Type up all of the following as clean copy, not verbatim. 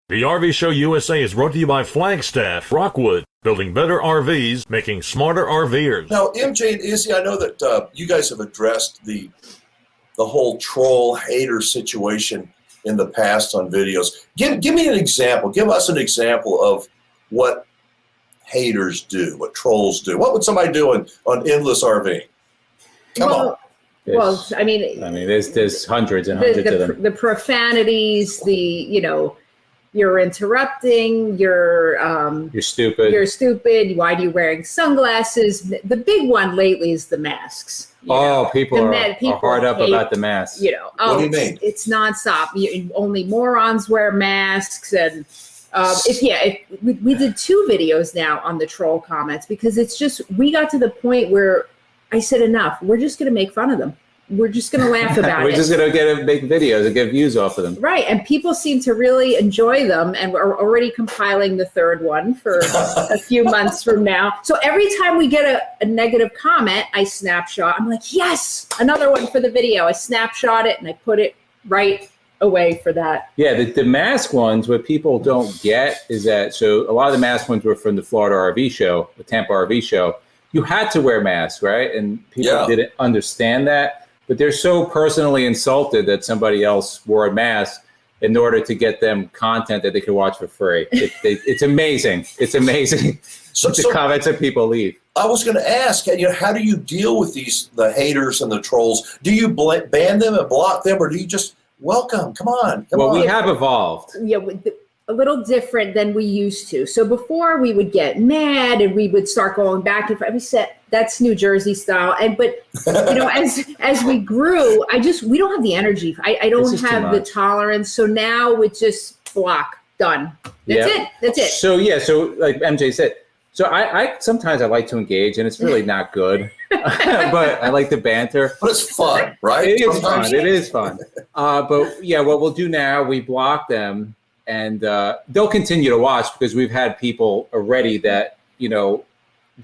The RV Show USA is brought to you by Flagstaff, Rockwood, building better RVs, making smarter RVers. Now, MJ and Izzy, I know that you guys have addressed the whole troll hater situation in the past on videos. Give me an example. Give us an example of what haters do, what trolls do. What would somebody do on Endless RV? Come on. Well, I mean, there's hundreds and hundreds of them. The profanities, you're interrupting, you're stupid. You're stupid. Why are you wearing sunglasses? The big one lately is the masks. People are hard up about the masks. What do you mean? It's nonstop. Only morons wear masks, and we did 2 videos now on the troll comments because it's just we got to the point where I said enough. We're just going to make fun of them. We're just going to laugh about it. We're just going to make videos and get views off of them. Right. And people seem to really enjoy them. And we're already compiling the 3rd one for a few months from now. So every time we get a negative comment, I snapshot. I'm like, yes, another one for the video. I snapshot it and I put it right away for that. Yeah, the mask ones, what people don't get is that, so a lot of the mask ones were from the Florida RV show, the Tampa RV show. You had to wear masks, right? And people didn't understand that. But they're so personally insulted that somebody else wore a mask in order to get them content that they can watch for free. It's amazing. It's amazing the comments that people leave. I was going to ask, how do you deal with the haters and the trolls? Do you ban them and block them, or do you just welcome? Come on. We have evolved. Yeah, a little different than we used to. So before we would get mad and we would start going back and forth. We said that's New Jersey style. But as we grew, we don't have the energy. I don't have the tolerance. So now it's just block, done. That's it. So like MJ said, so I sometimes I like to engage, and it's really not good, but I like the banter. But it's fun, right? It is fun. It is fun. But yeah, what we'll do now, we block them. And they'll continue to watch because we've had people already that, we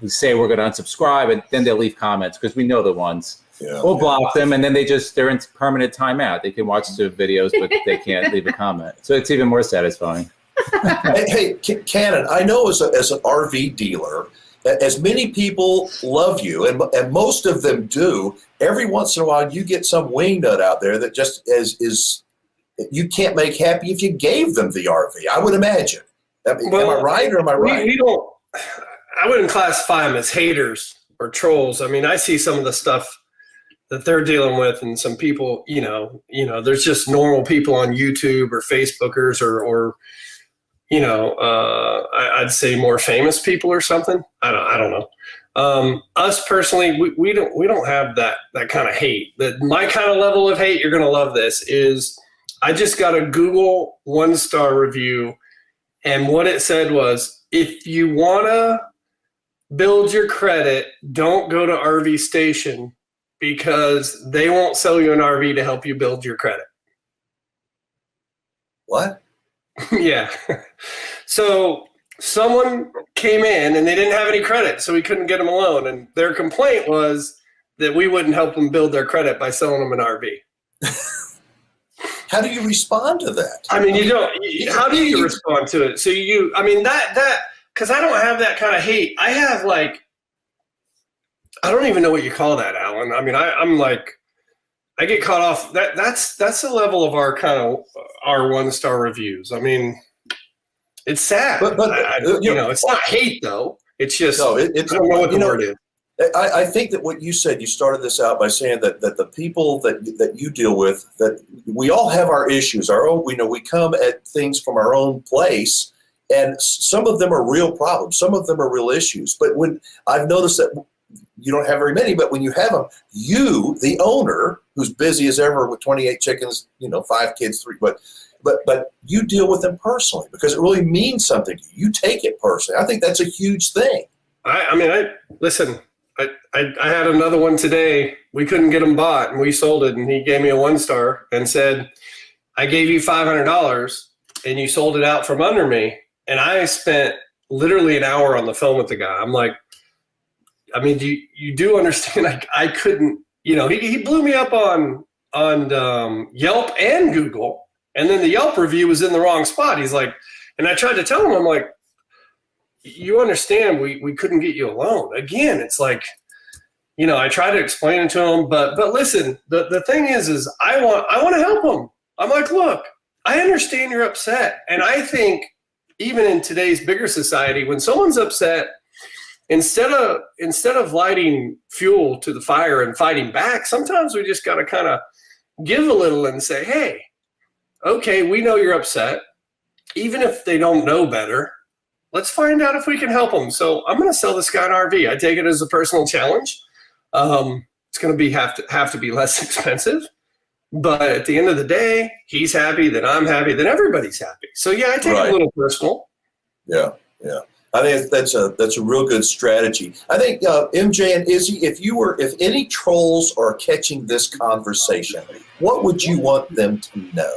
say we're going to unsubscribe and then they'll leave comments because we know the ones. We'll block them and then they're in permanent timeout. They can watch the videos, but they can't leave a comment. So it's even more satisfying. Hey, Cannon, I know as an RV dealer, as many people love you, and most of them do, every once in a while you get some wingnut out there that just is you can't make happy if you gave them the RV, I would imagine. Am I right or am I right? I wouldn't classify them as haters or trolls. I mean, I see some of the stuff that they're dealing with, and some people, there's just normal people on YouTube or Facebookers or I'd say more famous people or something. I don't know. Us personally, we don't have that kind of hate. My kind of level of hate, you're going to love this, is I just got a Google 1-star review, and what it said was, if you want to build your credit, don't go to RV Station because they won't sell you an RV to help you build your credit. What? Yeah. So someone came in and they didn't have any credit, so we couldn't get them a loan, and their complaint was that we wouldn't help them build their credit by selling them an RV. How do you respond to that? I mean, you don't. How do you respond to it? So that because I don't have that kind of hate. I have I don't even know what you call that, Alan. I mean, I'm like, I get caught off. That's the level of our 1-star reviews. I mean, it's sad. But it's not hate though. It's just I don't know what the word is. I think that what you said, you started this out by saying that the people that you deal with, that we all have our issues, our own. We come at things from our own place, and some of them are real problems, some of them are real issues. But when I've noticed that you don't have very many, but when you have them, you, the owner, who's busy as ever with 28 chickens, 5 kids, 3, but you deal with them personally because it really means something to you. You take it personally. I think that's a huge thing. Listen. I had another one today. We couldn't get him bought, and we sold it, and he gave me a 1-star and said, I gave you $500, and you sold it out from under me. And I spent literally an hour on the phone with the guy. I'm like, I mean, you do understand I couldn't, he blew me up on Yelp and Google, And then the Yelp review was in the wrong spot. He's like, and I tried to tell him, I'm like, you understand we couldn't get you a loan. Again, it's like, you know, I try to explain it to him, but listen, the thing is I want to help him. I'm like, look, I understand you're upset. And I think even in today's bigger society, when someone's upset, instead of lighting fuel to the fire and fighting back, sometimes we just got to kind of give a little and say, hey, okay, we know you're upset. Even if they don't know better, let's find out if we can help them. So I'm going to sell this guy an RV. I take it as a personal challenge. It's going to have to be less expensive. But at the end of the day, he's happy, then I'm happy, then everybody's happy. So yeah, I take it a little personal. Yeah. I think that's a real good strategy. I think MJ and Izzy, if any trolls are catching this conversation, what would you want them to know?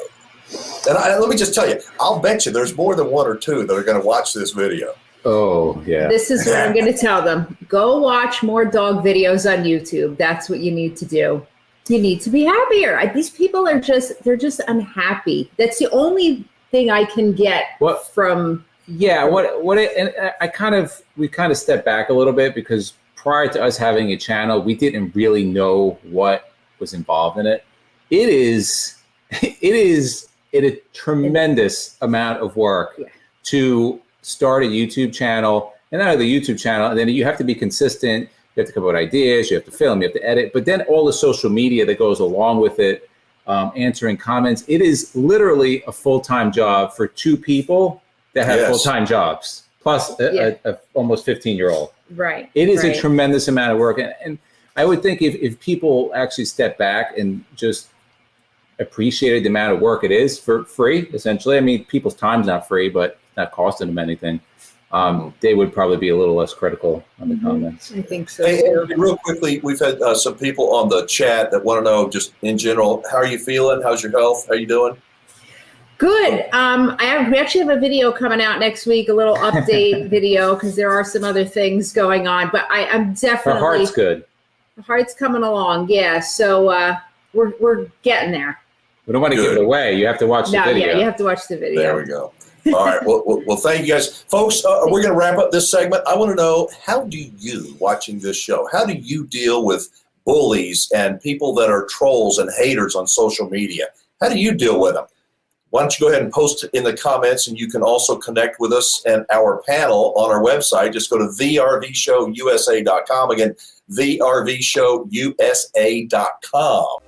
And let me just tell you, I'll bet you there's more than one or two that are going to watch this video. Oh, yeah. This is what I'm going to tell them. Go watch more dog videos on YouTube. That's what you need to do. You need to be happier. These people they're just unhappy. That's the only thing I can get from. Yeah. And we kind of stepped back a little bit because prior to us having a channel, we didn't really know what was involved in it. It is a tremendous amount of work to start a YouTube channel, and not only the YouTube channel, and then you have to be consistent. You have to come up with ideas, you have to film, you have to edit, but then all the social media that goes along with it, answering comments. It is literally a full-time job for two people that have full-time jobs, plus a almost 15-year-old. Right. It is a tremendous amount of work. And I would think if people actually step back and just appreciated the amount of work it is for free, essentially. I mean, people's time's not free, but it's not costing them anything. They would probably be a little less critical on the comments. I think so. Hey, real quickly, we've had some people on the chat that want to know, just in general, how are you feeling? How's your health? How are you doing? Good. We actually have a video coming out next week, a little update video, because there are some other things going on. But I'm definitely. Her heart's good. The heart's coming along. Yeah. So we're getting there. We don't want to give it away. You have to watch the video. Yeah, you have to watch the video. There we go. All right. Well, thank you guys. Folks, we're going to wrap up this segment. I want to know, how do you, watching this show, how do you deal with bullies and people that are trolls and haters on social media? How do you deal with them? Why don't you go ahead and post in the comments, and you can also connect with us and our panel on our website. Just go to thervshowusa.com. Again, thervshowusa.com.